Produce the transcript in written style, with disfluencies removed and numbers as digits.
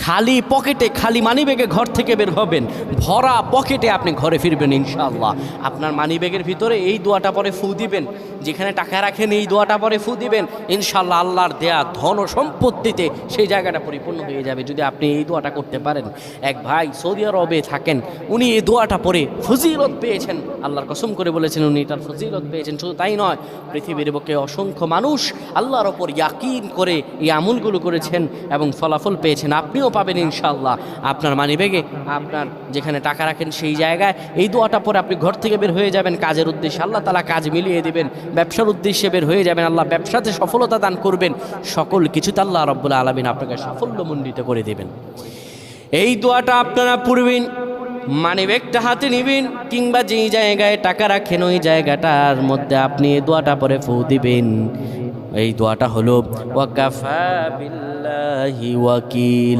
খালি পকেটে, খালি মানিব্যাগে ঘর থেকে বের হবেন, ভরা পকেটে আপনি ঘরে ফিরবেন ইনশাআল্লাহ। আপনার মানিব্যাগের ভিতরে এই দোয়াটা পরে ফু দিবেন, যেখানে টাকা রাখেন এই দোয়াটা পরে ফু দিবেন, ইনশাআল্লাহ আল্লাহর দেয়া ধন ও সম্পত্তিতে সেই জায়গাটা পরিপূর্ণ হয়ে যাবে যদি আপনি এই দোয়াটা করতে পারেন। এক ভাই সৌদি আরবে থাকেন, উনি এই দোয়াটা পরে ফজিলত পেয়েছেন, আল্লাহর কসম করে বলেছেন উনি এটার ফজিলত পেয়েছেন। শুধু তাই নয়, পৃথিবীর বুকে অসংখ্য মানুষ আল্লাহর ওপর ইয়াকিন করে এই আমলগুলো করেছেন এবং ফলাফল পেয়েছেন। আপনিও পাবেন ইনশাআল্লাহ। আপনার মানিব্যাগে, আপনার যেখানে টাকা রাখেন সেই জায়গায় এই দোয়াটা পরে আপনি ঘর থেকে বের হয়ে যাবেন কাজের উদ্দেশ্যে, আল্লাহ তাআলা কাজ মিলিয়ে দিবেন। ব্যবসার উদ্দেশ্যে বের হয়ে যাবেন, আল্লাহ ব্যবসাতে সফলতা দান করবেন। সকল কিছুতে আল্লাহ রাব্বুল আলামিন আপনাকে সাফল্যমণ্ডিত করে দেবেন। এই দোয়াটা আপনারা পড়বেন, মানিব্যাগটা হাতে নেবেন, কিংবা যেই জায়গায় টাকা রাখেন ওই জায়গাটার মধ্যে আপনি এই দোয়াটা পরে ফু দিবেন। এই দোয়াটা হলো ওয়াকাফা বিল্লাহি ওয়াকিল।